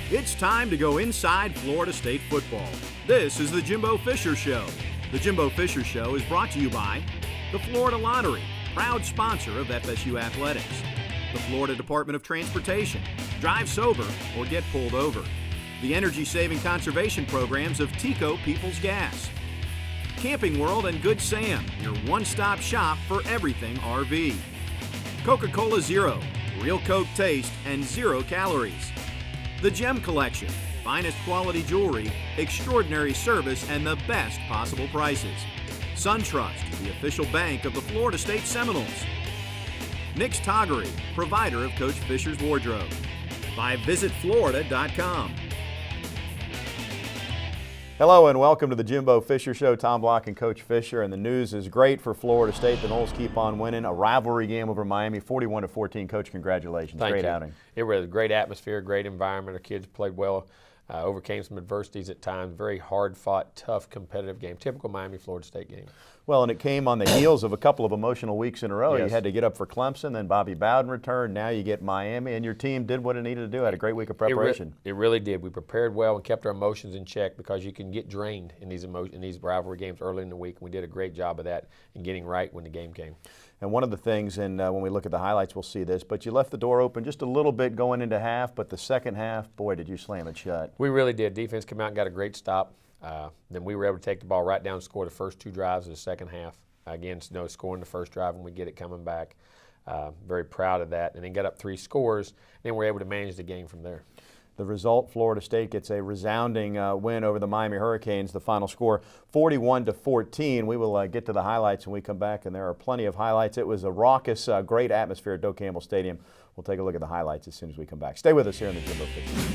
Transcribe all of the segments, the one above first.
It's time to go inside Florida State football. This is the Jimbo Fisher Show. The Jimbo Fisher Show is brought to you by the Florida Lottery, proud sponsor of FSU Athletics, the Florida Department of Transportation, drive sober or get pulled over, the energy-saving conservation programs of Tico Peoples Gas, Camping World and Good Sam, your one-stop shop for everything RV, Coca-Cola Zero, real Coke taste and 0 calories, The Gem Collection, finest quality jewelry, extraordinary service, and the best possible prices. SunTrust, the official bank of the Florida State Seminoles. Nick's Toggery, provider of Coach Fisher's wardrobe. By visitflorida.com. Hello and welcome to the Jimbo Fisher Show. Tom Block and Coach Fisher, and the news is great for Florida State. The Noles keep on winning. A rivalry game over Miami, 41-14. Coach, congratulations. Thank great you. outing. It was a great atmosphere, great environment. Our kids played well, overcame some adversities at times. Very hard-fought, tough, competitive game. Typical Miami, Florida State game. Well, and it came on the heels of a couple of emotional weeks in a row. Yes. You had to get up for Clemson, then Bobby Bowden returned. Now you get Miami, and your team did what it needed to do. Had a great week of preparation. It really did. We prepared well and kept our emotions in check because you can get drained in these rivalry games early in the week. And we did a great job of that and getting right when the game came. And one of the things, and when we look at the highlights, we'll see this, but you left the door open just a little bit going into half, but the second half, boy, did you slam it shut. We really did. Defense came out and got a great stop. Then we were able to take the ball right down and score the first 2 drives of the second half. Again, scoring the first drive and we get it coming back. Very proud of that. And then got up 3 scores, then we're able to manage the game from there. The result, Florida State gets a resounding win over the Miami Hurricanes. The final score, 41-14. We will get to the highlights when we come back, and there are plenty of highlights. It was a raucous, great atmosphere at Doak Campbell Stadium. We'll take a look at the highlights as soon as we come back. Stay with us here on the Jimbo Fisher.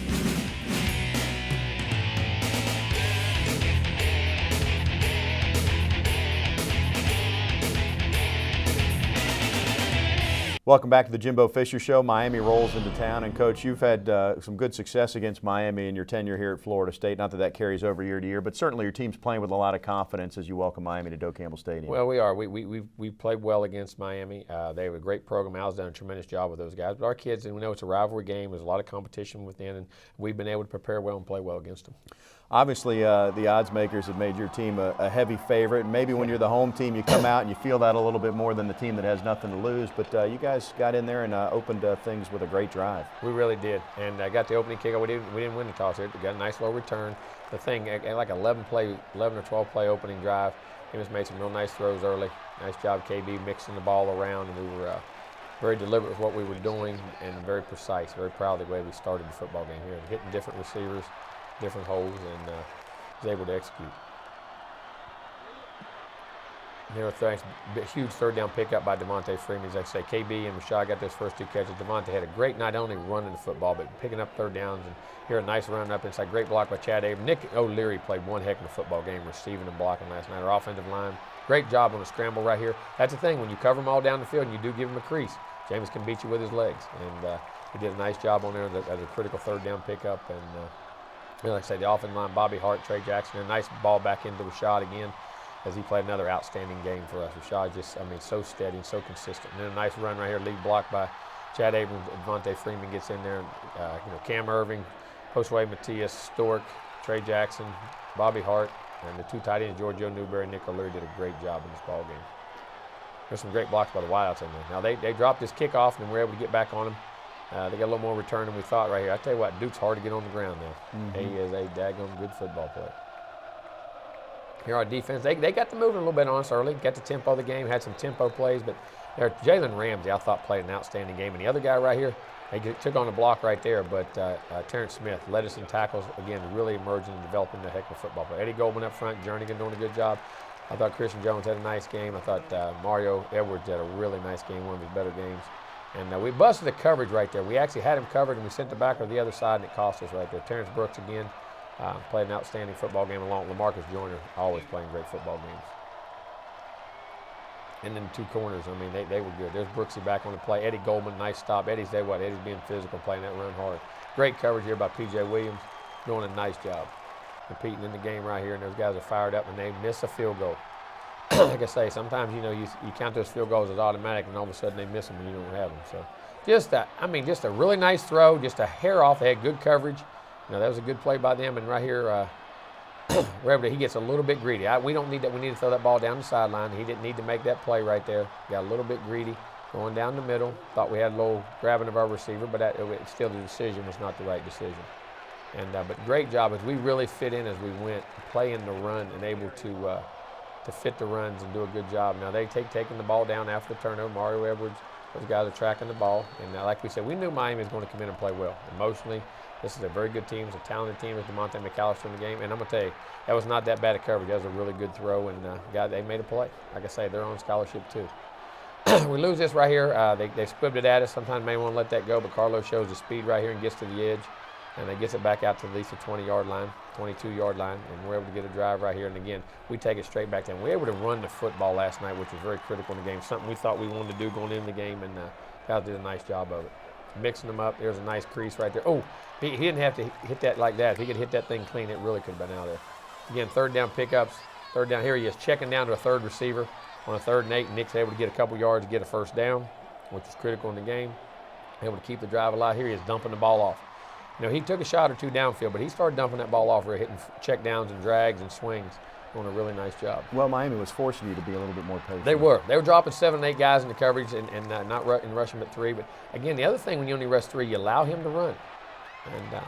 Welcome back to the Jimbo Fisher Show. Miami rolls into town, and Coach, you've had some good success against Miami in your tenure here at Florida State. Not that that carries over year to year, but certainly your team's playing with a lot of confidence as you welcome Miami to Doak Campbell Stadium. Well, we are. We played well against Miami. They have a great program. Al's done a tremendous job with those guys. But our kids, and we know it's a rivalry game. There's a lot of competition within, and we've been able to prepare well and play well against them. Obviously, the odds makers have made your team a heavy favorite. Maybe when you're the home team, you come out and you feel that a little bit more than the team that has nothing to lose. But you guys got in there and opened things with a great drive. We really did. And got the opening kickoff. We didn't win the toss here. We got a nice low return. The thing, like 11 or 12 play opening drive. He just made some real nice throws early. Nice job, KB, mixing the ball around. And we were very deliberate with what we were doing and very precise. Very proud of the way we started the football game here. Hitting different receivers, different holes, and was able to execute. There was a huge third down pickup by Devontae Freeman. As I say, KB and Rashad got those first 2 catches. Devontae had a great, not only running the football, but picking up third downs. And here a nice run up inside. Great block by Chad Abrams. Nick O'Leary played one heck of a football game, receiving and blocking last night. Our offensive line, great job on the scramble right here. That's the thing, when you cover them all down the field and you do give them a crease, James can beat you with his legs. And he did a nice job on there as a critical third down pickup. And like I say, the offensive line, Bobby Hart, Trey Jackson, a nice ball back into Rashad again as he played another outstanding game for us. Rashad just, so steady and so consistent. And then a nice run right here, lead block by Chad Abrams. Devontae Freeman gets in there. And, Cam Irving, Postway Matias, Stork, Trey Jackson, Bobby Hart, and the 2 tight ends, Giorgio Newberry and Nick O'Leary, did a great job in this ball game. There's some great blocks by the wideouts in there. Now they dropped this kickoff and we were able to get back on them. They got a little more return than we thought right here. I tell you what, Duke's hard to get on the ground now. Mm-hmm. He is a daggone good football player. Here our defense, they got to moving a little bit on us early, got the tempo of the game, had some tempo plays, but Jalen Ramsey, I thought, played an outstanding game. And the other guy right here, they took on the block right there, but Terrence Smith led us in tackles, again, really emerging and developing the heck of a football player. Eddie Goldman up front, Jernigan doing a good job. I thought Christian Jones had a nice game. I thought Mario Edwards had a really nice game, one of his better games. And we busted the coverage right there. We actually had him covered, and we sent the back to the other side, and it cost us right there. Terrence Brooks again played an outstanding football game along with LaMarcus Joyner, always playing great football games. And then the 2 corners, they were good. There's Brooksy back on the play. Eddie Goldman, nice stop. Eddie's being physical, playing that run hard. Great coverage here by P.J. Williams, doing a nice job. competing in the game right here, and those guys are fired up, and they miss a field goal. Like I say, sometimes, you know, you count those field goals as automatic, and all of a sudden they miss them and you don't have them. So just a really nice throw, just a hair off. They had good coverage. You know, that was a good play by them. And right here, he gets a little bit greedy. We don't need that. We need to throw that ball down the sideline. He didn't need to make that play right there. Got a little bit greedy going down the middle. Thought we had a little grabbing of our receiver, but still the decision was not the right decision. And but great job as we really fit in as we went, playing the run and able to fit the runs and do a good job. Now they taking the ball down after the turnover. Mario Edwards, those guys are tracking the ball. And like we said, we knew Miami was going to come in and play well. Emotionally, this is a very good team. It's a talented team. It's DeMonte McAllister in the game. And I'm going to tell you, that was not that bad a coverage. That was a really good throw, and they made a play. Like I say, they're on scholarship too. We lose this right here. They squibbed it at us. Sometimes may want to let that go, but Carlos shows the speed right here and gets to the edge. And they gets it back out to at least the 20-yard line, 22-yard line, and we're able to get a drive right here. And again, we take it straight back down. We were able to run the football last night, which was very critical in the game, something we thought we wanted to do going into the game, and guys did a nice job of it. Mixing them up, there's a nice crease right there. Oh, he didn't have to hit that like that. If he could hit that thing clean, it really could have been out there. Again, third down pickups. Third down, here he is checking down to a third receiver on a 3rd and 8. Nick's able to get a couple yards to get a first down, which is critical in the game. Able to keep the drive alive. Here he is dumping the ball off. You know, he took a shot or two downfield, but he started dumping that ball off, hitting check downs and drags and swings, doing a really nice job. Well, Miami was forcing you to be a little bit more patient. They were dropping 7 and 8 guys in the coverage and not rushing at 3. But again, the other thing, when you only rush 3, you allow him to run. And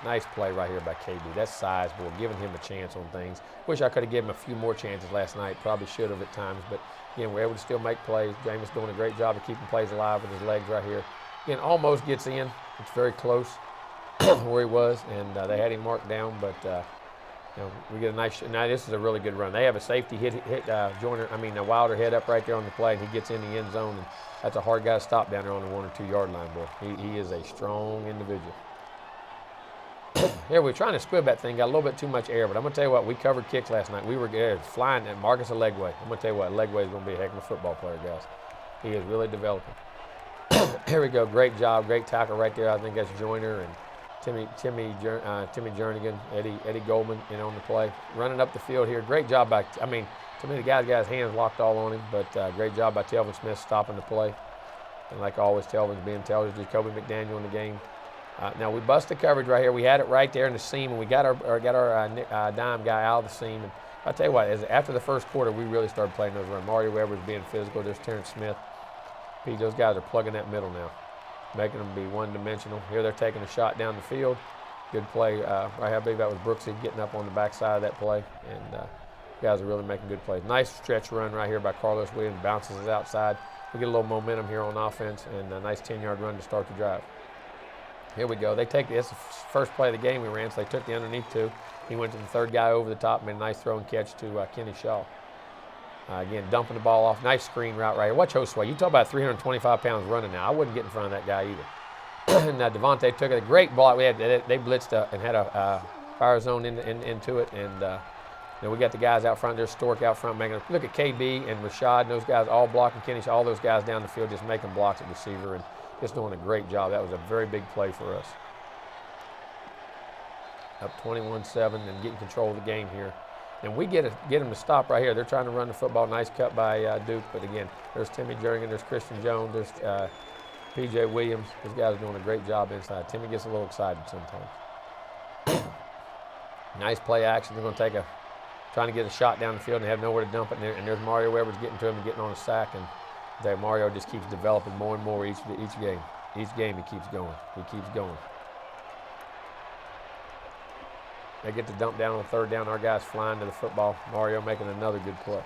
nice play right here by KB. That's sizable, giving him a chance on things. Wish I could have given him a few more chances last night. Probably should have at times, but again, we're able to still make plays. Jameis doing a great job of keeping plays alive with his legs right here. Again, almost gets in. It's very close where he was, and they had him marked down, but you know, we get a nice. Now this is a really good run. They have a safety Wilder head up right there on the play, and he gets in the end zone, and that's a hard guy to stop down there on the 1 or 2 yard line, boy. He is a strong individual. Here we're trying to squib that thing, got a little bit too much air, but I'm gonna tell you what, we covered kicks last night. We were flying at Marcus Legway. I'm gonna tell you what, Legway is gonna be a heck of a football player, guys. He is really developing. Here we go, great job, great tackle right there. I think that's Joyner and Timmy Jernigan, Eddie Goldman, on the play, running up the field here. Great job by, to me the guy's got his hands locked all on him, but great job by Telvin Smith stopping the play. And like always, Telvin's being Telvin, Jacoby McDaniel in the game. Now we bust the coverage right here. We had it right there in the seam, and we got our dime guy out of the seam. And I'll tell you what, after the first quarter, we really started playing those runs. Mario Edwards being physical. There's Terrence Smith. Pete, those guys are plugging that middle now, making them be one-dimensional. Here they're taking a shot down the field. Good play. I believe that was Brooksy getting up on the backside of that play, and guys are really making good plays. Nice stretch run right here by Carlos Williams. Bounces it outside. We get a little momentum here on offense, and a nice 10-yard run to start the drive. Here we go. This is the first play of the game we ran, so they took the underneath 2. He went to the third guy over the top, made a nice throw and catch to Kenny Shaw. Again, dumping the ball off. Nice screen route right here. Watch Josue. You talk about 325 pounds running now. I wouldn't get in front of that guy either. And Devontae took a great block. They blitzed and had a fire zone into it. And we got the guys out front. There's Stork out front making look at KB and Rashad and those guys all blocking Kenny Shaw. All those guys down the field just making blocks at receiver and just doing a great job. That was a very big play for us. Up 21-7 and getting control of the game here. And we get them to stop right here. They're trying to run the football. Nice cut by Duke. But again, there's Timmy Jernigan, there's Christian Jones, there's P.J. Williams. These guys are doing a great job inside. Timmy gets a little excited sometimes. Nice play action. They're going to trying to get a shot down the field and they have nowhere to dump it. And there's Mario Edwards getting to him and getting on a sack. And Mario just keeps developing more and more each game. Each game he keeps going. He keeps going. They get the dump down on 3rd down. Our guys flying to the football. Mario making another good play.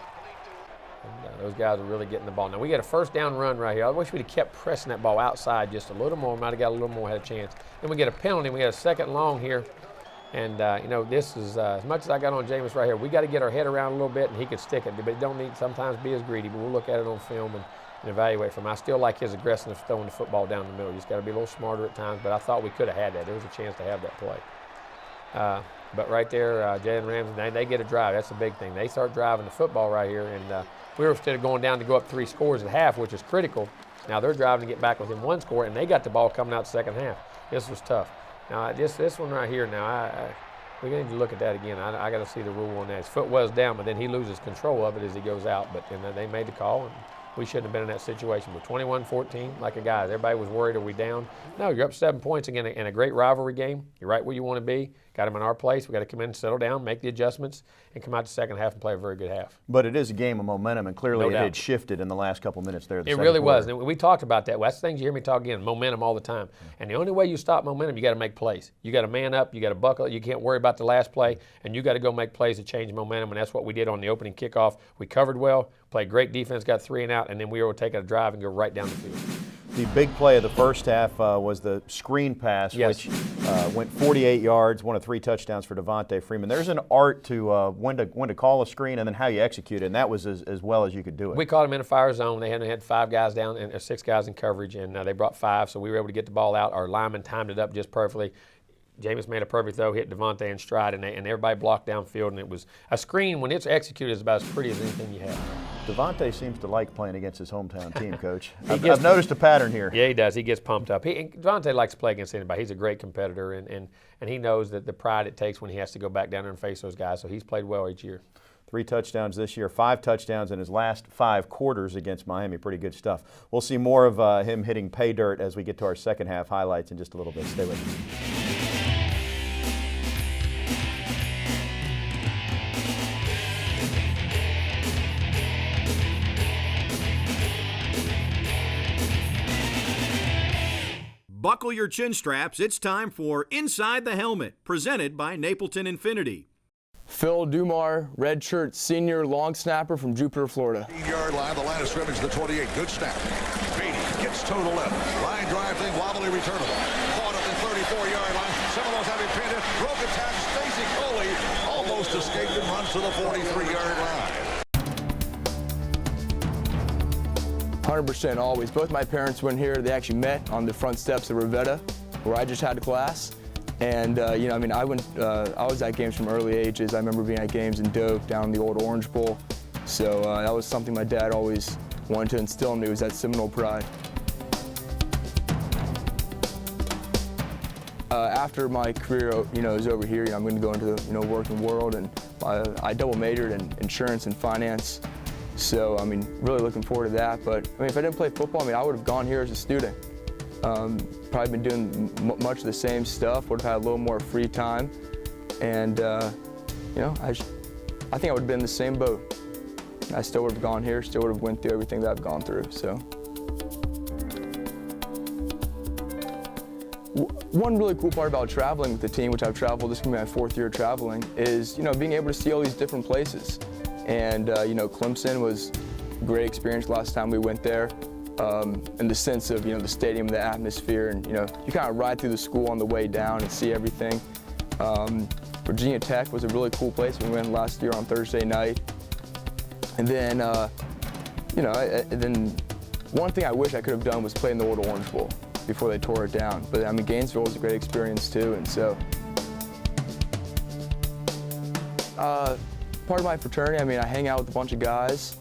And those guys are really getting the ball. Now we got a first down run right here. I wish we'd have kept pressing that ball outside just a little more. Might have got a little more, had a chance. Then we get a penalty. We got a 2nd and long here. And, this is, as much as I got on Jameis right here, we got to get our head around a little bit and he could stick it. But it don't need sometimes be as greedy. But we'll look at it on film and evaluate from him. I still like his aggressiveness throwing the football down the middle. You just got to be a little smarter at times. But I thought we could have had that. There was a chance to have that play. But right there, Jalen Ramsey, they get a drive. That's the big thing. They start driving the football right here. And we were instead of going down to go up 3 scores at half, which is critical. Now they're driving to get back within 1 score, and they got the ball coming out the second half. This was tough. Now this one right here. Now We need to look at that again. I got to see the rule on that. His foot was down, but then he loses control of it as he goes out. But they made the call, and we shouldn't have been in that situation. With 21-14, like a guy, everybody was worried, are we down? No, you're up 7 points again in a great rivalry game. You're right where you want to be. Got them in our place. We got to come in and settle down, make the adjustments, and come out the second half and play a very good half. But it is a game of momentum, and clearly it had shifted in the last couple minutes there. It really was. And we talked about that. Well, that's the things you hear me talk again, momentum all the time. And the only way you stop momentum, you got to make plays. You got to man up. You got to buckle. You can't worry about the last play, and you got to go make plays to change momentum. And that's what we did on the opening kickoff. We covered well, played great defense, got 3 and out, and then we were able to take a drive and go right down the field. The big play of the first half was the screen pass, yes, which went 48 yards, one of 3 touchdowns for Devontae Freeman. There's an art to when to call a screen and then how you execute it, and that was as well as you could do it. We caught them in a fire zone. They had 5 guys down and 6 guys in coverage, and they brought 5, so we were able to get the ball out. Our lineman timed it up just perfectly. Jameis made a perfect throw, hit Devontae in stride, and everybody blocked downfield, and it was a screen. When it's executed, is about as pretty as anything you have. Devontae seems to like playing against his hometown team, Coach. I've noticed a pattern here. Yeah, he does. He gets pumped up. Devontae likes to play against anybody. He's a great competitor, and he knows that the pride it takes when he has to go back down there and face those guys, so he's played well each year. 3 touchdowns this year, 5 touchdowns in his last 5 quarters against Miami. Pretty good stuff. We'll see more of him hitting pay dirt as we get to our second half highlights in just a little bit. Stay with us. Buckle your chin straps. It's time for Inside the Helmet, presented by Napleton Infinity. Phil Doumar, redshirt senior long snapper from Jupiter, Florida. 15-yard line, the line of scrimmage, the 28. Good snap. Beatty gets to the left. Line drive thing, wobbly, returnable. Caught at the 34-yard line. Seminoles having pinned it. Broken tap. Stacy Coley almost escaped and runs to the 43-yard line. 100% always. Both my parents went here. They actually met on the front steps of Rivetta, where I just had class. And I was at games from early ages. I remember being at games in Doak, down in the old Orange Bowl. So that was something my dad always wanted to instill in me, was that Seminole pride. After my career, is over here, I'm going to go into the working world, and I double majored in insurance and finance. So really looking forward to that. But if I didn't play football, I would have gone here as a student. Probably been doing much of the same stuff. Would have had a little more free time, and I think I would have been in the same boat. I still would have gone here. Still would have went through everything that I've gone through. So. One really cool part about traveling with the team, which I've traveled, this is going to be my 4th year traveling, is being able to see all these different places. And Clemson was a great experience last time we went there, in the sense of the stadium, the atmosphere, and you kind of ride through the school on the way down and see everything. Virginia Tech was a really cool place. We went last year on Thursday night, and then then one thing I wish I could have done was play in the old Orange Bowl before they tore it down. But Gainesville was a great experience too, and so. Part of my fraternity, I hang out with a bunch of guys.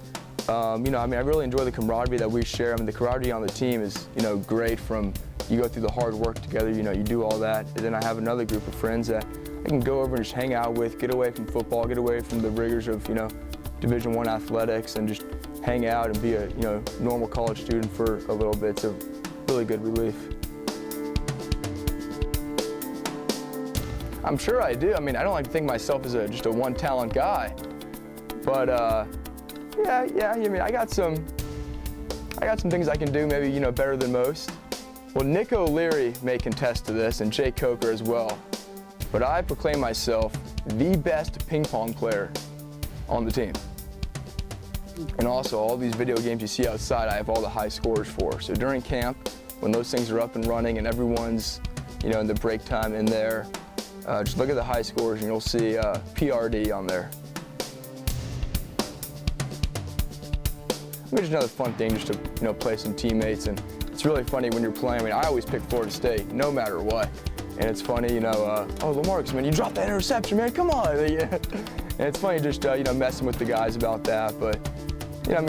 I really enjoy the camaraderie that we share. The camaraderie on the team is, great. From you go through the hard work together, you do all that. And then I have another group of friends that I can go over and just hang out with, get away from football, get away from the rigors of, Division I athletics, and just hang out and be a, normal college student for a little bit. It's a really good relief. I'm sure I do. I don't like to think of myself as just a one-talent guy, but yeah. I got some things I can do maybe better than most. Well, Nick O'Leary may contest to this, and Jay Coker as well, but I proclaim myself the best ping pong player on the team. And also, all these video games you see outside, I have all the high scores for. So during camp, when those things are up and running and everyone's in the break time in there. Just look at the high scores and you'll see PRD on there. Just another fun thing, just to play some teammates, and it's really funny when you're playing. I always pick Florida State, no matter what, and it's funny, oh Lamarcus, man, you dropped that interception, man, come on, and it's funny just messing with the guys about that. But I'm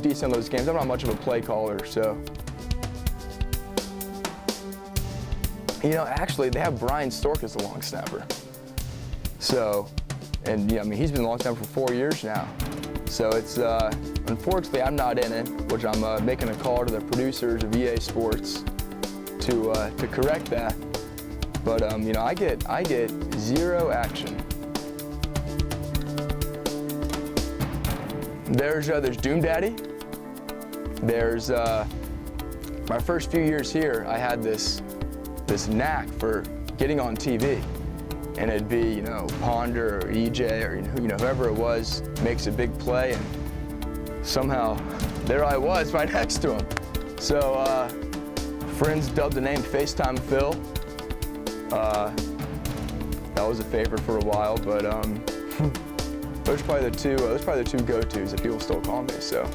decent in those games. I'm not much of a play caller, so. Actually, they have Brian Stork as the long snapper. So, and I mean, he's been a long time for 4 years now. So it's, unfortunately, I'm not in it, which I'm making a call to the producers of EA Sports to correct that. But I get zero action. There's Doom Daddy. There's my first few years here, I had this knack for getting on TV, and it'd be Ponder or EJ or whoever it was makes a big play, and somehow there I was right next to him. So friends dubbed the name FaceTime Phil. That was a favorite for a while, but those are probably the two go-tos that people still call me. So.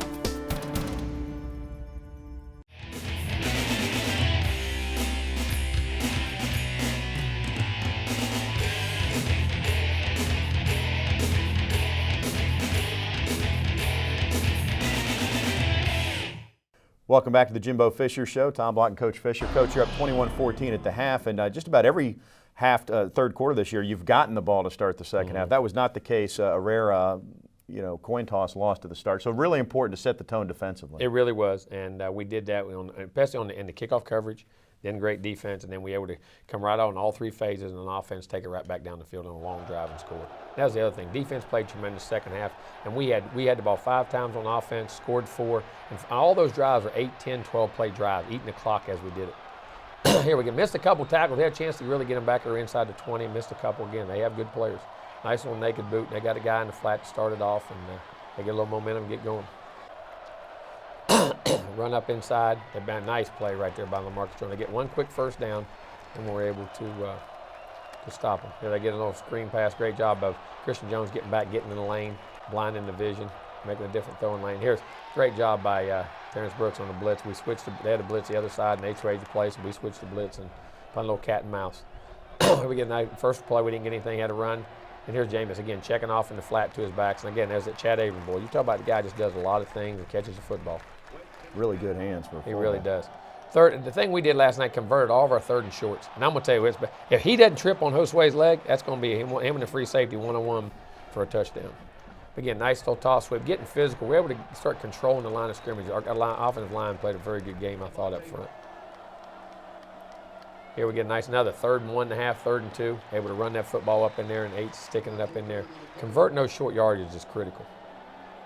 Welcome back to the Jimbo Fisher Show. Tom Block and Coach Fisher. Coach, you're up 21-14 at the half, and just about every third quarter this year, you've gotten the ball to start the second half. That was not the case. A rare, coin toss loss to the start. So really important to set the tone defensively. It really was, and we did that, especially in the kickoff coverage. Then great defense, and then we were able to come right on all three phases and on offense, take it right back down the field on a long drive and score. That was the other thing. Defense played tremendous second half, and we had the ball 5 times on offense, scored 4, and all those drives were 8, 10, 12 play drives, eating the clock as we did it. Here we go. Missed a couple tackles. They had a chance to really get them back there inside the 20. Missed a couple again. They have good players. Nice little naked boot. They got a guy in the flat to start it off, and they get a little momentum and get going. Run up inside. They've been a nice play right there by Lamarcus. They get one quick first down, and we're able to stop them. Here they get a little screen pass. Great job of Christian Jones getting back, getting in the lane, blinding the vision, making a different throwing lane. Here's great job by Terrence Brooks on the blitz. We switched. They had a blitz the other side, and they traded the place, and we switched the blitz and put a little cat and mouse. We get a nice first play. We didn't get anything. Had a run. And here's Jameis again checking off in the flat to his backs. And again, there's that Chad Abram boy. You talk about the guy just does a lot of things and catches the football. Really good hands for a He really does. The thing we did last night, converted all of our third and shorts. And I'm going to tell you, if he doesn't trip on Josue's leg, that's going to be him and the free safety one-on-one for a touchdown. Again, nice little toss sweep, getting physical. We're able to start controlling the line of scrimmage. Our offensive line played a very good game, I thought, up front. Here we get another 3rd and 1.5, 3rd and 2. Able to run that football up in there, and 8 sticking it up in there. Converting those short yardages is critical.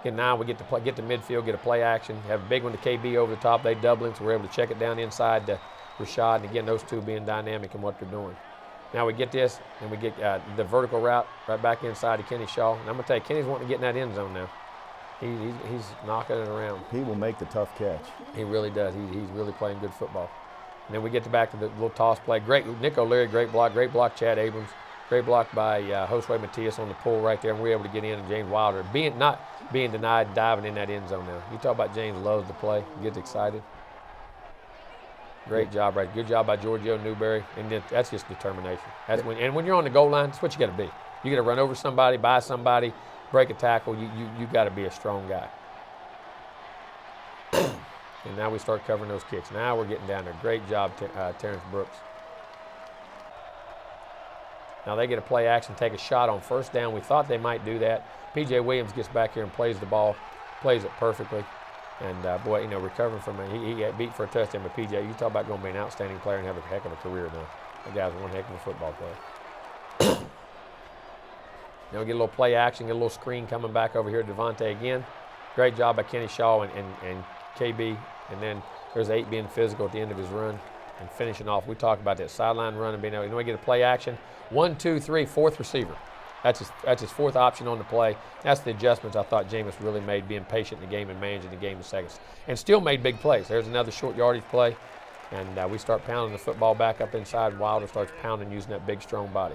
Again, now we get to midfield, get a play action, have a big one to KB over the top. They double him, so we're able to check it down inside to Rashad. And again, those two being dynamic in what they're doing. Now we get this, and we get the vertical route right back inside to Kenny Shaw. And I'm going to tell you, Kenny's wanting to get in that end zone now. He's knocking it around. He will make the tough catch. He really does. He's really playing good football. And then we get back to the little toss play. Great, Nick O'Leary, great block, Chad Abrams. Great block by Josue Matias on the pull right there, and we're able to get in, and James Wilder not being denied, diving in that end zone now. You talk about James loves to play, gets excited. Great job, right? Good job by Giorgio Newberry, and that's just determination. When you're on the goal line, that's what you got to be. You got to run over somebody, by somebody, break a tackle. You got to be a strong guy. And now we start covering those kicks. Now we're getting down there. Great job, Terrence Brooks. Now they get a play action, take a shot on first down. We thought they might do that. P.J. Williams gets back here and plays the ball, plays it perfectly. And, recovering from it, he got beat for a touchdown. But P.J., you talk about going to be an outstanding player and have a heck of a career now. That guy's one heck of a football player. Now we get a little play action, get a little screen coming back over here to Devontae again. Great job by Kenny Shaw and KB. And then there's 8 being physical at the end of his run and finishing off. We talked about that sideline run and being able to get a play action. 1, 2, 3, 4th receiver. That's his 4th option on the play. That's the adjustments I thought Jameis really made, being patient in the game and managing the game in seconds. And still made big plays. There's another short yardage play. And we start pounding the football back up inside. Wilder starts pounding using that big, strong body.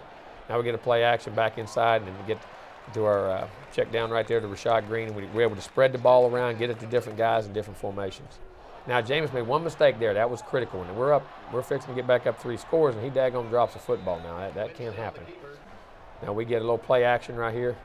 Now we get a play action back inside, and then we get to our check down right there to Rashad Green. And we're able to spread the ball around, get it to different guys in different formations. Now, Jameis made one mistake there. That was critical. And we're fixing to get back up 3 scores, and he daggone drops a football now. That can't happen. Now we get a little play action right here.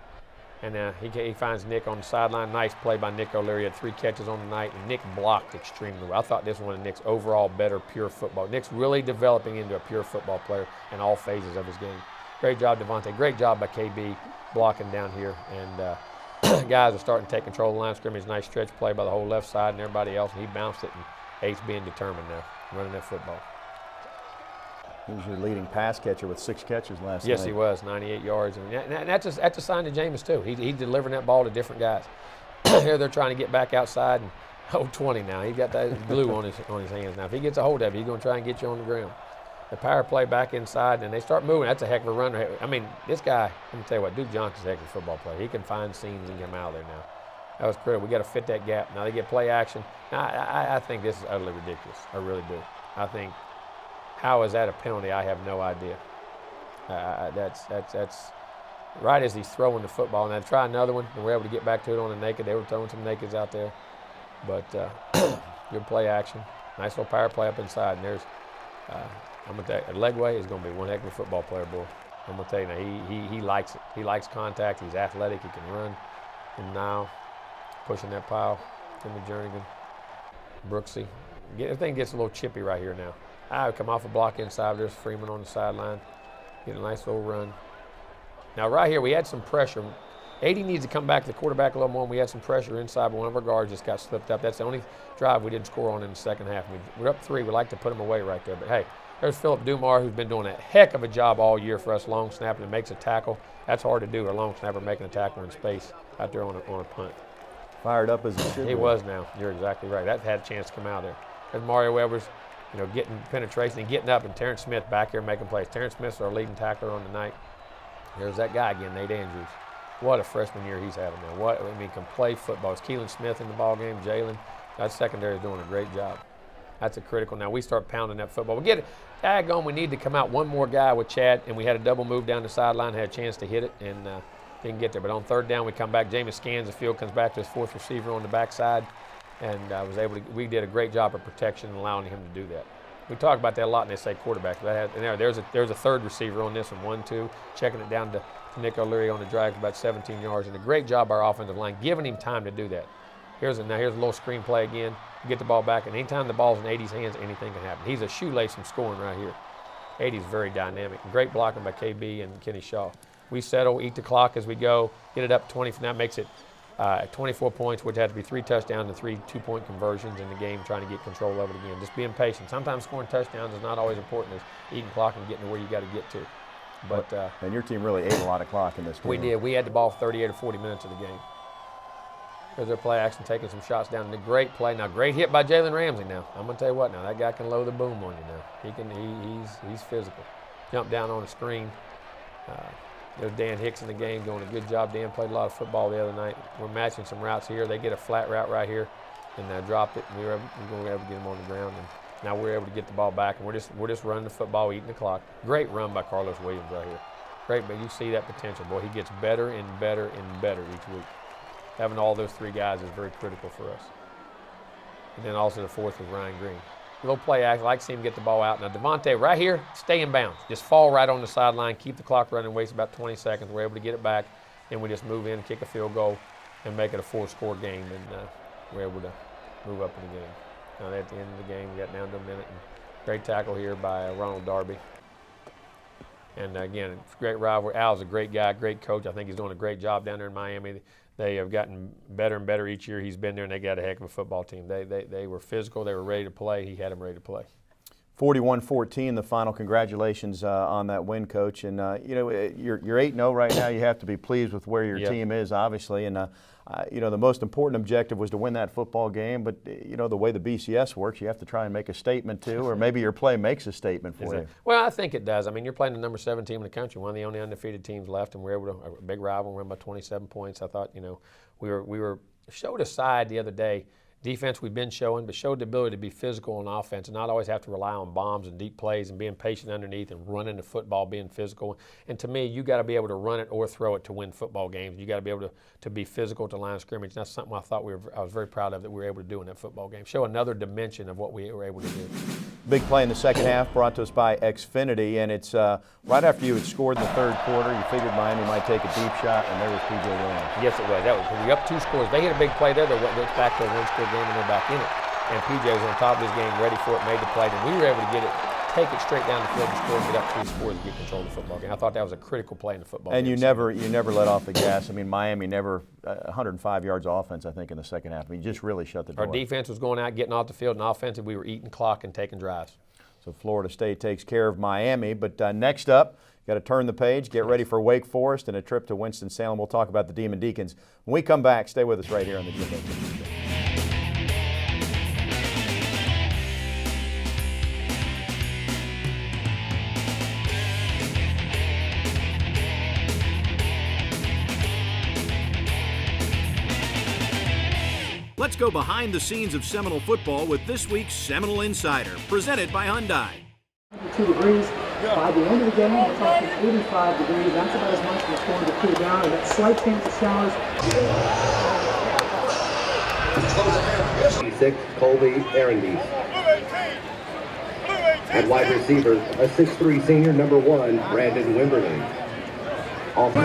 And he finds Nick on the sideline. Nice play by Nick O'Leary. Had 3 catches on the night, and Nick blocked extremely well. I thought this was one of Nick's overall better pure football. Nick's really developing into a pure football player in all phases of his game. Great job, Devontae. Great job by KB blocking down here. And guys are starting to take control of the line of scrimmage. Nice stretch play by the whole left side and everybody else. And he bounced it, and Ace being determined now, running that football. He was your leading pass catcher with 6 catches last night. Yes, he was, 98 yards. And that's a sign of Jameis, too. He's delivering that ball to different guys. Here they're trying to get back outside, and 20 now. He's got that glue on his hands now. If he gets a hold of it, he's going to try and get you on the ground. The power play back inside, and they start moving. That's a heck of a run. I mean, this guy, let me tell you what, Duke Johnson's a heck of a football player. He can find seams and get him out of there now. That was critical. We got to fit that gap. Now they get play action. Now, I think this is utterly ridiculous. I really do. I think, how is that a penalty? I have no idea. That's right as he's throwing the football. Now try another one, and we're able to get back to it on the naked. They were throwing some nakeds out there, but good play action. Nice little power play up inside, and there's. I'm gonna tell you, Legway is gonna be one heck of a football player, boy. I'm gonna tell you now, he likes it. He likes contact. He's athletic. He can run. And now, pushing that pile, Jimmy Jernigan, Brooksy. Everything gets a little chippy right here now. I come off a block inside. There's Freeman on the sideline. Get a nice little run. Now right here, we had some pressure. 80 needs to come back to the quarterback a little more, and we had some pressure inside, but one of our guards just got slipped up. That's the only drive we didn't score on in the second half. We're up 3. We like to put him away right there. But hey, there's Phil Doumar, who's been doing a heck of a job all year for us, long snapping and makes a tackle. That's hard to do, a long snapper making a tackle in space out there on a punt. Fired up as he should be. He was now. You're exactly right. That had a chance to come out there. There's Mario Weber's, getting penetration and getting up, and Terrence Smith back here making plays. Terrence Smith's our leading tackler on the night. There's that guy again, Nate Andrews. What a freshman year he's having now. Can play football. It's Keelan Smith in the ball game, Jalen. That secondary is doing a great job. That's a critical. Now we start pounding that football. We get it. Daggone, we need to come out one more guy with Chad, and we had a double move down the sideline, had a chance to hit it, and didn't get there. But on third down, we come back. Jameis scans the field, comes back to his 4th receiver on the backside, and we did a great job of protection and allowing him to do that. We talk about that a lot, and they say quarterback. There's a 3rd receiver on this one, 1-2, checking it down to Nick O'Leary on the drive about 17 yards, and a great job by our offensive line, giving him time to do that. Here's a little screen play again. You get the ball back, and anytime the ball's in 80's hands, anything can happen. He's a shoelace from scoring right here. 80's very dynamic. Great blocking by KB and Kenny Shaw. We settle, eat the clock as we go, get it up 20. That makes it 24 points, which had to be 3 touchdowns and 3 2-point conversions in the game, trying to get control of it again. Just being patient. Sometimes scoring touchdowns is not always important as eating clock and getting to where you got to get to. But and your team really ate a lot of clock in this game. We did. We had the ball 38 or 40 minutes of the game. There's their play action, taking some shots down. And a great play. Now, great hit by Jalen Ramsey now. I'm going to tell you what now. That guy can load the boom on you now. He's physical. Jumped down on the screen. There's Dan Hicks in the game doing a good job. Dan played a lot of football the other night. We're matching some routes here. They get a flat route right here, and dropped it. And we were able to get him on the ground. And now we're able to get the ball back, and we're just running the football, eating the clock. Great run by Carlos Williams right here. Great, but you see that potential. Boy, he gets better and better and better each week. Having all those 3 guys is very critical for us. And then also the 4th was Ryan Green. A little play action. I like to see him get the ball out. Now, Devontae, right here, stay in bounds. Just fall right on the sideline, keep the clock running, waste about 20 seconds. We're able to get it back, and we just move in, kick a field goal, and make it a 4-score game, and we're able to move up in the game. Now, at the end of the game, we got down to a minute. And great tackle here by Ronald Darby. And again, it's a great rivalry. Al's a great guy, great coach. I think he's doing a great job down there in Miami. They have gotten better and better each year he's been there, and they got a heck of a football team. They were physical. They were ready to play. He had them ready to play. 41-14, the final. Congratulations on that win, Coach. And, you're 8-0 right now. You have to be pleased with where your team is, obviously. And, the most important objective was to win that football game. But, the way the BCS works, you have to try and make a statement, too. Or maybe your play makes a statement for you. Well, I think it does. I mean, you're playing the number 7 team in the country, one of the only undefeated teams left, and we're able to, a big rival, win by 27 points. I thought, we were showed a side the other day. Defense we've been showing, but showed the ability to be physical on offense and not always have to rely on bombs and deep plays and being patient underneath and running the football, being physical. And to me, you got to be able to run it or throw it to win football games. You got to be able to be physical at the line of scrimmage. That's something I thought I was very proud of that we were able to do in that football game. Show another dimension of what we were able to do. Big play in the second half brought to us by Xfinity, and it's right after you had scored in the third quarter. You figured Miami might take a deep shot, and there was P.J. Williams. Yes, it was. We up 2 scores. They hit a big play there. They're back to a 1-score game, and they're back in it. And P.J. was on top of his game, ready for it, made the play. And we were able to get it take it straight down the field and score and get up 3 scores and get control of the football game. I thought that was a critical play in the football game. And you never let off the gas. I mean, Miami never 105 yards offense, I think, in the second half. I mean, you just really shut the door. Our defense was going out, getting off the field, and offensive, we were eating clock and taking drives. So Florida State takes care of Miami. But next up, got to turn the page, get ready for Wake Forest and a trip to Winston-Salem. We'll talk about the Demon Deacons. When we come back, stay with us right here on the Jimbo Fisher Show. Let's go behind the scenes of Seminole football with this week's Seminole Insider, presented by Hyundai. 2 degrees. By the end of the game, we're talking 85 degrees. That's about as much as it's going to cool down, and that slight chance of showers. 6, Colby Arendies. At wide receiver, a 6'3" senior, number 1, Brandon Wimberly. Play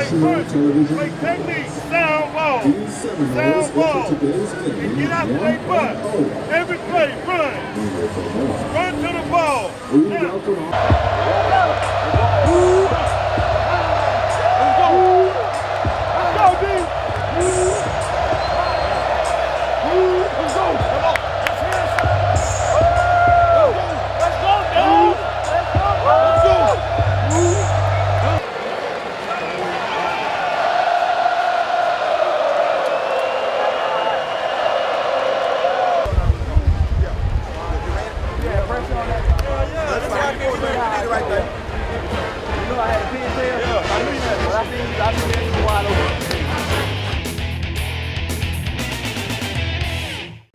technique, sound ball, sound ball, and get out the play, but every play, run to the ball. Now. Let's go, D. Let's go. Come on. Let's go, dude. Let's go.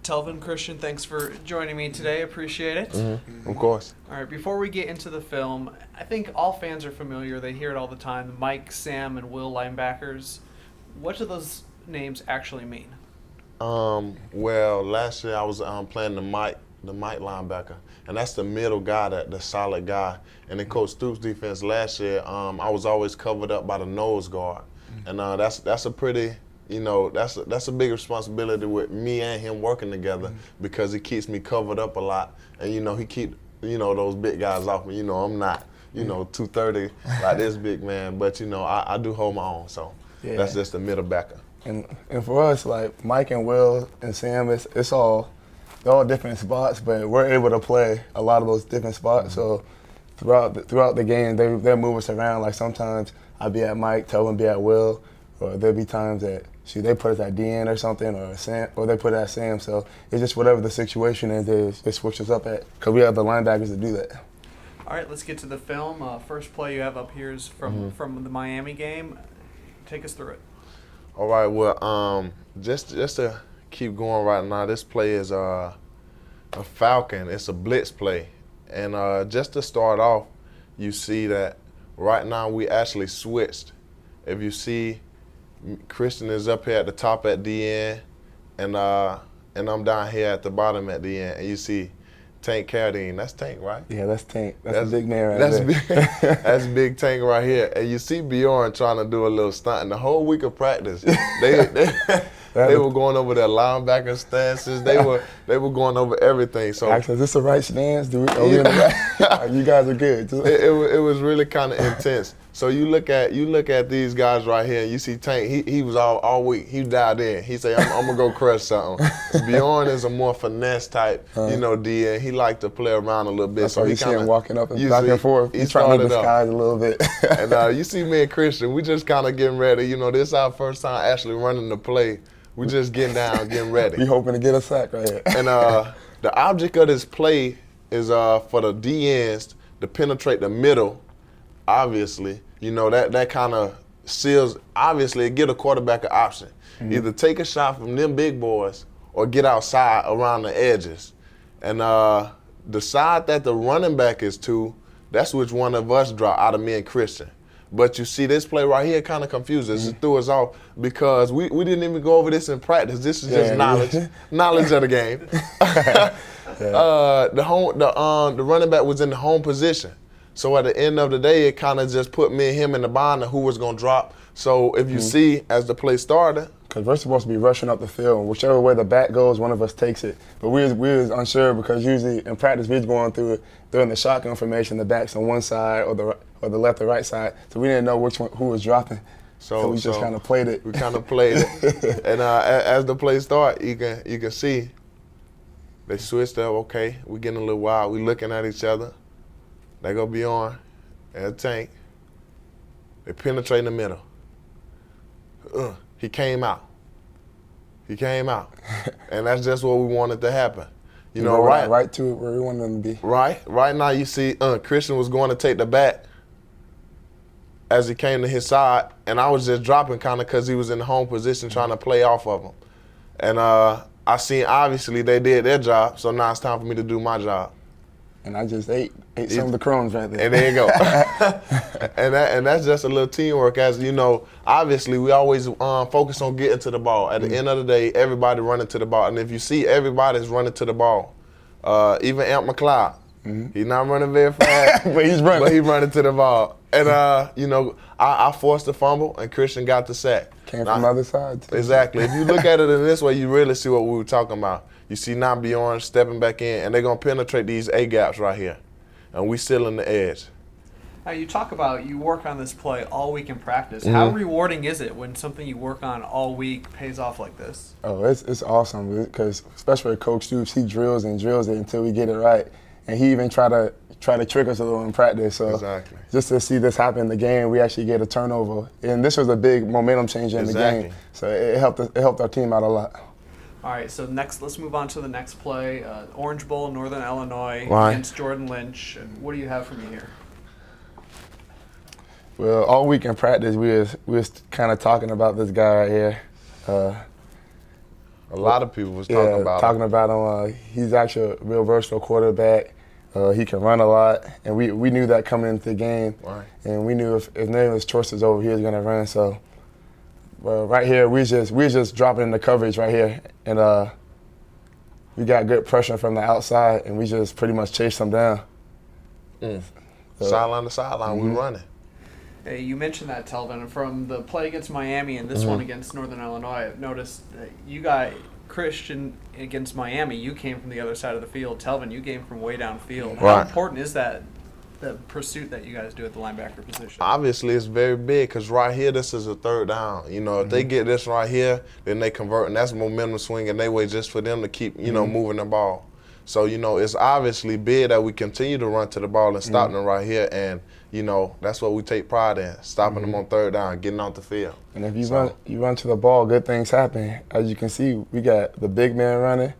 Telvin, Christian, thanks for joining me today. Appreciate it. Of course. All right, before we get into the film, I think all fans are familiar. They hear it all the time. The Mike, Sam, and Will linebackers. What do those names actually mean? Well, last year I was playing the Mike linebacker, and that's the middle guy, the solid guy. And in Coach Stoops' defense last year, I was always covered up by the nose guard, and that's a pretty, that's a big responsibility with me and him working together because he keeps me covered up a lot, and he keep those big guys off me. I'm not 230 like this big man, but I do hold my own, so that's just the middle backer. And for us, like Mike and Will and Sam, they're all different spots, but we're able to play a lot of those different spots. So throughout the game, they move us around. Like sometimes I'd be at Mike, Telvin be at Will, or there'll be times that they put us at DN or something, or Sam, or they put it at Sam. So it's just whatever the situation is, they switch us up at, because we have the linebackers to do that. All right, let's get to the film. First play you have up here is from the Miami game. Take us through it. All right, well, just to keep going right now, this play is a Falcon. It's a blitz play. And just to start off, you see that right now we actually switched. If you see, Christian is up here at the top at the end, and I'm down here at the bottom at the end, and you see Tank Carradine. That's Tank, right? Yeah, that's Tank. That's a big man right there. Big, that's Big Tank right here. And you see Bjorn trying to do a little stunt. And the whole week of practice, they were going over their linebacker stances. They were going over everything. So actually, is this the right stance? Are we in the right? You guys are good. It was really kind of intense. So you look at these guys right here, and you see Tank. He was all week. He dialed in. He said, "I'm gonna go crush something." Bjorn is a more finesse type, DN. He liked to play around a little bit. So you see him walking up and back and forth. He's trying to disguise a little bit. And you see me and Christian. We just kind of getting ready. This is our first time actually running the play. We just getting down, getting ready. We hoping to get a sack right here. And the object of this play is for the DNs to penetrate the middle. Obviously, that kind of seals. Obviously, it give a quarterback an option. Either take a shot from them big boys or get outside around the edges. And the side that the running back is to, that's which one of us draw out of me and Christian. But you see this play right here kind of confused us. It threw us off because we didn't even go over this in practice. This is just knowledge of the game. The running back was in the home position. So at the end of the day, it kind of just put me and him in the bind of who was going to drop. So if you see, as the play started, because we're supposed to be rushing up the field. Whichever way the back goes, one of us takes it. But we was unsure because usually in practice we was going through it during the shotgun formation, the back's on one side or the left or right side, so we didn't know who was dropping. So we just kind of played it. We kind of played it, and as the play start, you can see they switched up. Okay, we getting a little wild. We looking at each other. They go Bjorn and a Tank. They penetrate in the middle. He came out. And that's just what we wanted to happen. You know, right to it where we wanted them to be. Right now you see Christian was going to take the back as he came to his side, and I was just dropping kind of because he was in the home position trying to play off of him. And I seen obviously they did their job, so now it's time for me to do my job. And I just ate some of the crumbs right there. And there you go. and that's just a little teamwork. As you know, obviously we always focus on getting to the ball. At the end of the day, everybody running to the ball. And if you see everybody's running to the ball, even Amp McLeod, he's not running very fast, but he's running to the ball. And you know, I forced the fumble, and Christian got the sack. Came from the other side too. Exactly. If you look at it in this way, you really see what we were talking about. You see now Bjorn stepping back in, and they're going to penetrate these A-gaps right here. And we still in the edge. Now, you talk about you work on this play all week in practice. How rewarding is it when something you work on all week pays off like this? Oh, it's awesome because especially Coach Stoops, he drills and drills it until we get it right. And he even try to trick us a little in practice. So exactly. Just to see this happen in the game, we actually get a turnover. And this was a big momentum changer in the game. So it helped our team out a lot. All right, so next, let's move on to the next play. Orange Bowl, Northern Illinois against Jordan Lynch. And what do you have for me here? Well, all week in practice, we was kind of talking about this guy right here. A lot of people was talking about him. He's actually a real versatile quarterback. He can run a lot, and we knew that coming into the game. Right. And we knew if none of his choices over, he was going to run. So. Well, right here, we just dropping in the coverage right here, and we got good pressure from the outside, and we just pretty much chased them down. Sideline to sideline, we running. Hey, you mentioned that, Telvin. From the play against Miami and this one against Northern Illinois, I've noticed that you got Christian against Miami. You came from the other side of the field. Telvin, you came from way downfield. How important is that? The pursuit that you guys do at the linebacker position? Obviously, it's very big because right here, this is a third down. You know, if they get this right here, then they convert, and that's momentum swing, and they wait just for them to keep, you know, moving the ball. So, you know, it's obviously big that we continue to run to the ball and stop them right here, and, you know, that's what we take pride in, stopping them on third down, getting off the field. And if you run to the ball, good things happen. As you can see, we got the big man running.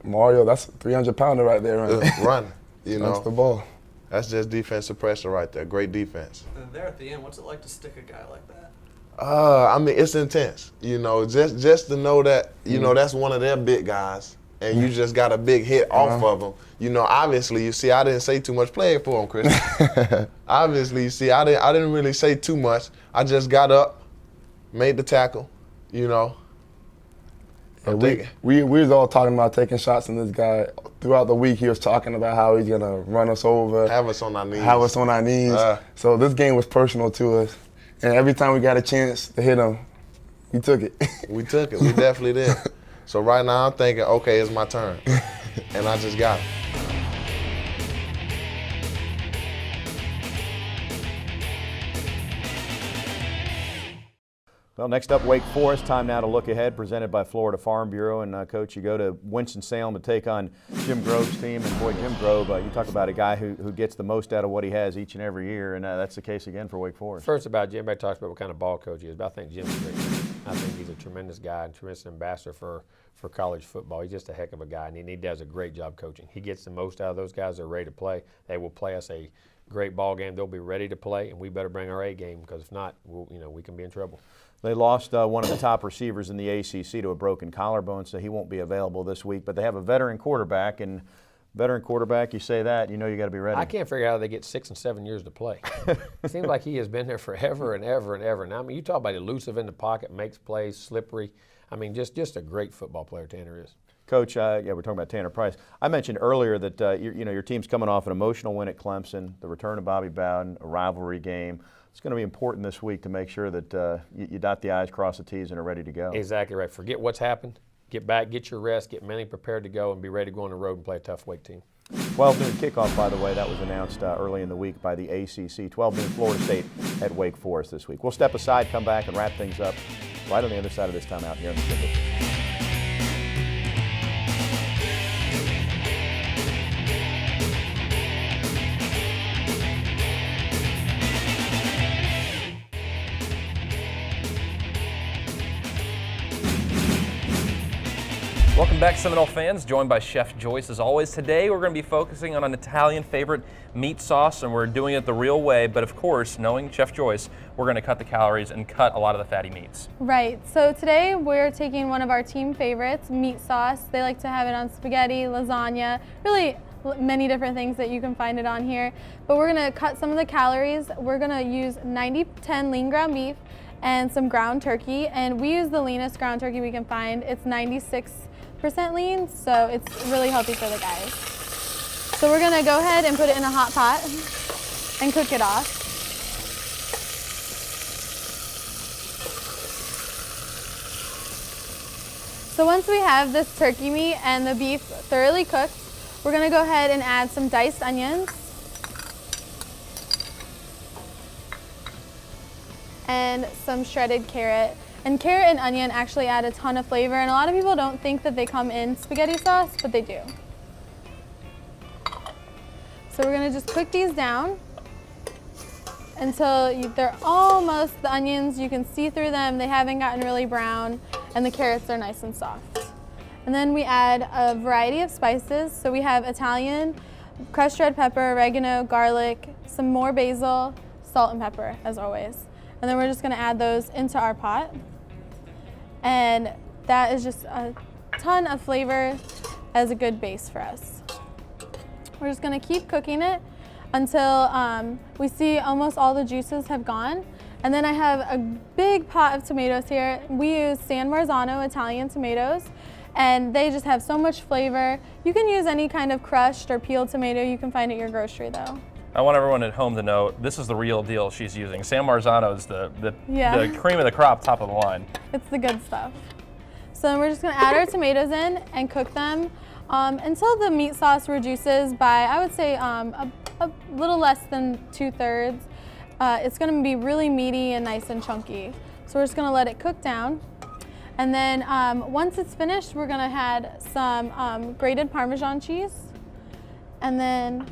Mario, that's a 300-pounder right there running. You know. That's the ball. That's just defensive pressure right there. Great defense. And there at the end, what's it like to stick a guy like that? I mean, it's intense. You know, just to know that, you know, that's one of their big guys, and you just got a big hit off of him. You know, obviously, you see, I didn't say too much playing for him, Chris. Obviously, you see, I didn't really say too much. I just got up, made the tackle, you know. We was all talking about taking shots, and this guy throughout the week he was talking about how he's gonna run us over, have us on our knees. So this game was personal to us, and every time we got a chance to hit him, we took it. We took it. We definitely did. So right now I'm thinking, okay, it's my turn, and I just got it. Well, next up, Wake Forest. Time now to look ahead, presented by Florida Farm Bureau. And, Coach, you go to Winston-Salem to take on Jim Grove's team. And, boy, Jim Grove, you talk about a guy who gets the most out of what he has each and every year, and that's the case again for Wake Forest. First about Jim, everybody talks about what kind of ball coach he is, but I think Jim's great. I think he's a tremendous guy and tremendous ambassador for college football. He's just a heck of a guy, and he does a great job coaching. He gets the most out of those guys that are ready to play. They will play us a great ball game. They'll be ready to play, and we better bring our A game, because if not, we can be in trouble. They lost one of the top receivers in the ACC to a broken collarbone, so he won't be available this week. But they have a veteran quarterback, and you say that, you know you got to be ready. I can't figure out how they get 6 and 7 years to play. It seems like he has been there forever and ever and ever. Now, I mean, you talk about elusive in the pocket, makes plays, slippery. I mean, just a great football player, Tanner is. Coach, we're talking about Tanner Price. I mentioned earlier that your team's coming off an emotional win at Clemson, the return of Bobby Bowden, a rivalry game. it's going to be important this week to make sure that you dot the I's, cross the T's, and are ready to go. Exactly right. Forget what's happened. Get back, get your rest, get mentally prepared to go, and be ready to go on the road and play a tough Wake team. 12 noon kickoff, by the way, that was announced early in the week by the ACC. 12 noon Florida State at Wake Forest this week. We'll step aside, come back, and wrap things up right on the other side of this timeout here in the Jimbo. Welcome back, Seminole fans, joined by Chef Joyce as always. Today we're going to be focusing on an Italian favorite, meat sauce, and we're doing it the real way, but of course, knowing Chef Joyce, we're going to cut the calories and cut a lot of the fatty meats. Right, so today we're taking one of our team favorites, meat sauce. They like to have it on spaghetti, lasagna, really many different things that you can find it on here. But we're going to cut some of the calories. We're going to use 90-10 lean ground beef and some ground turkey, and we use the leanest ground turkey we can find. It's 96% lean, so it's really healthy for the guys. So we're gonna go ahead and put it in a hot pot and cook it off. So once we have this turkey meat and the beef thoroughly cooked, we're gonna go ahead and add some diced onions and some shredded carrot. And carrot and onion actually add a ton of flavor, and a lot of people don't think that they come in spaghetti sauce, but they do. So we're gonna just cook these down until they're almost, the onions, you can see through them, they haven't gotten really brown, and the carrots are nice and soft. And then we add a variety of spices. So we have Italian, crushed red pepper, oregano, garlic, some more basil, salt and pepper, as always. And then we're just gonna add those into our pot. And that is just a ton of flavor as a good base for us. We're just gonna keep cooking it until we see almost all the juices have gone. And then I have a big pot of tomatoes here. We use San Marzano Italian tomatoes, and they just have so much flavor. You can use any kind of crushed or peeled tomato you can find at your grocery though. I want everyone at home to know this is the real deal she's using. San Marzano is the cream of the crop, top of the line. It's the good stuff. So we're just gonna add our tomatoes in and cook them until the meat sauce reduces by, I would say, a little less than 2/3. It's gonna be really meaty and nice and chunky. So we're just gonna let it cook down. And then once it's finished, we're gonna add some grated Parmesan cheese, and then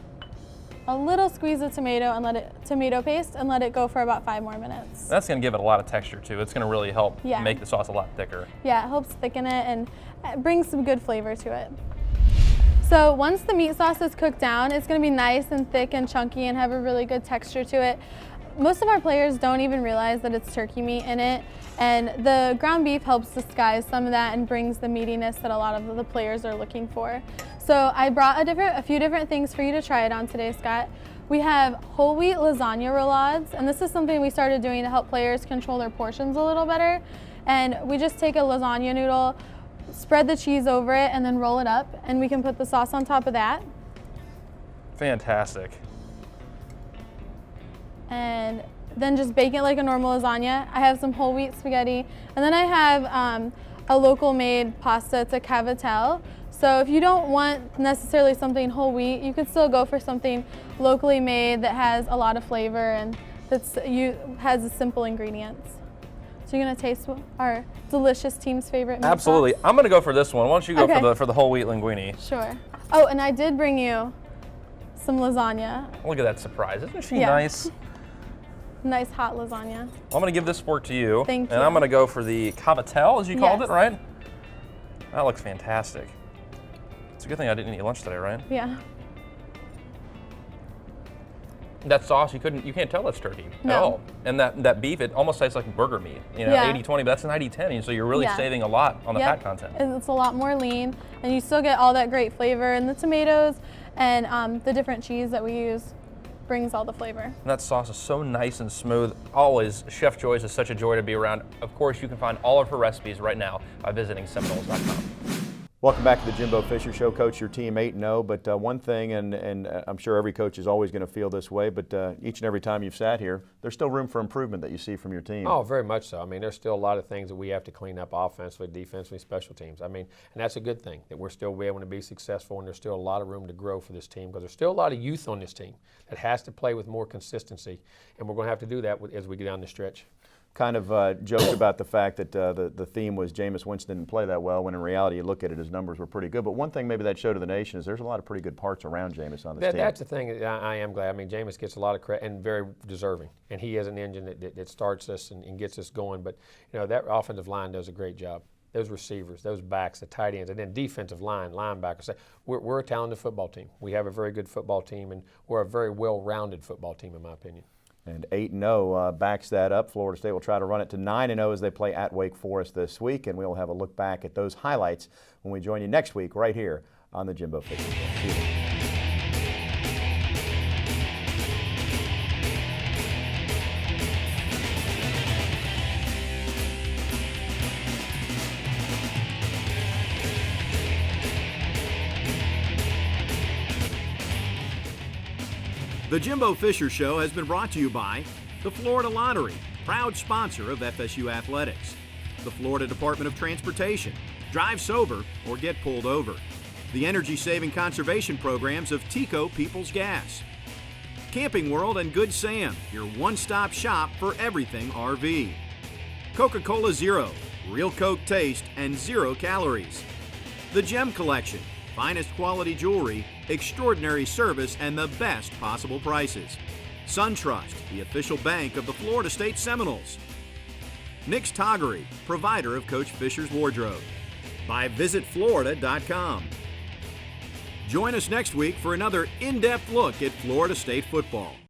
a little squeeze of tomato paste, and let it go for about 5 more minutes. That's going to give it a lot of texture too. It's going to really help Yeah. make the sauce a lot thicker. Yeah, it helps thicken it and it brings some good flavor to it. So once the meat sauce is cooked down, it's going to be nice and thick and chunky and have a really good texture to it. Most of our players don't even realize that it's turkey meat in it, and the ground beef helps disguise some of that and brings the meatiness that a lot of the players are looking for. So I brought a few different things for you to try it on today, Scott. We have whole wheat lasagna roulades, and this is something we started doing to help players control their portions a little better. And we just take a lasagna noodle, spread the cheese over it, and then roll it up, and we can put the sauce on top of that. Fantastic. And then just bake it like a normal lasagna. I have some whole wheat spaghetti, and then I have a local made pasta. It's a cavatelli. So if you don't want necessarily something whole wheat, you could still go for something locally made that has a lot of flavor and has the simple ingredients. So you're gonna taste our delicious team's favorite meat Absolutely. sauce? I'm gonna go for this one. Why don't you go Okay. for the whole wheat linguine? Sure. Oh, and I did bring you some lasagna. Look at that surprise. Isn't she Yeah. nice? Nice hot lasagna. I'm gonna give this fork to you. Thank And you. I'm gonna go for the cavatelli, as you called Yes. it, right? That looks fantastic. It's a good thing I didn't eat lunch today, right? Yeah. That sauce, you can't tell that's turkey at No. all. And that beef, it almost tastes like burger meat. You know, Yeah. 80-20, but that's an 90-10, so you're really Yeah. saving a lot on the Yep. fat content. It's a lot more lean, and you still get all that great flavor, and the tomatoes and the different cheese that we use brings all the flavor. And that sauce is so nice and smooth. Always, Chef Joyce is such a joy to be around. Of course, you can find all of her recipes right now by visiting Seminoles.com. Welcome back to the Jimbo Fisher Show. Coach, your team 8-0, but one thing, and I'm sure every coach is always going to feel this way, but each and every time you've sat here, there's still room for improvement that you see from your team. Oh, very much so. I mean, there's still a lot of things that we have to clean up offensively, defensively, special teams. I mean, and that's a good thing, that we're still able to be successful, and there's still a lot of room to grow for this team, because there's still a lot of youth on this team that has to play with more consistency, and we're going to have to do that as we get down the stretch. Kind of joked about the fact that the theme was Jameis Winston didn't play that well, when in reality you look at it, his numbers were pretty good. But one thing maybe that showed to the nation is there's a lot of pretty good parts around Jameis on this team. That's the thing. I am glad. I mean, Jameis gets a lot of credit and very deserving. And he is an engine that starts us and gets us going. But, you know, that offensive line does a great job. Those receivers, those backs, the tight ends, and then defensive line, linebackers. We're a talented football team. We have a very good football team, and we're a very well-rounded football team, in my opinion. And 8-0 backs that up. Florida State will try to run it to 9-0 as they play at Wake Forest this week, and we'll have a look back at those highlights when we join you next week right here on the Jimbo Fisher Show. See you then. The Jimbo Fisher Show has been brought to you by the Florida Lottery, proud sponsor of FSU Athletics, the Florida Department of Transportation, drive sober or get pulled over, the energy-saving conservation programs of Tico Peoples Gas, Camping World and Good Sam, your one-stop shop for everything RV, Coca-Cola Zero, real Coke taste and 0 calories, the Gem Collection, finest quality jewelry, extraordinary service, and the best possible prices. SunTrust, the official bank of the Florida State Seminoles. Nick's Toggery, provider of Coach Fisher's wardrobe. By visitflorida.com. Join us next week for another in-depth look at Florida State football.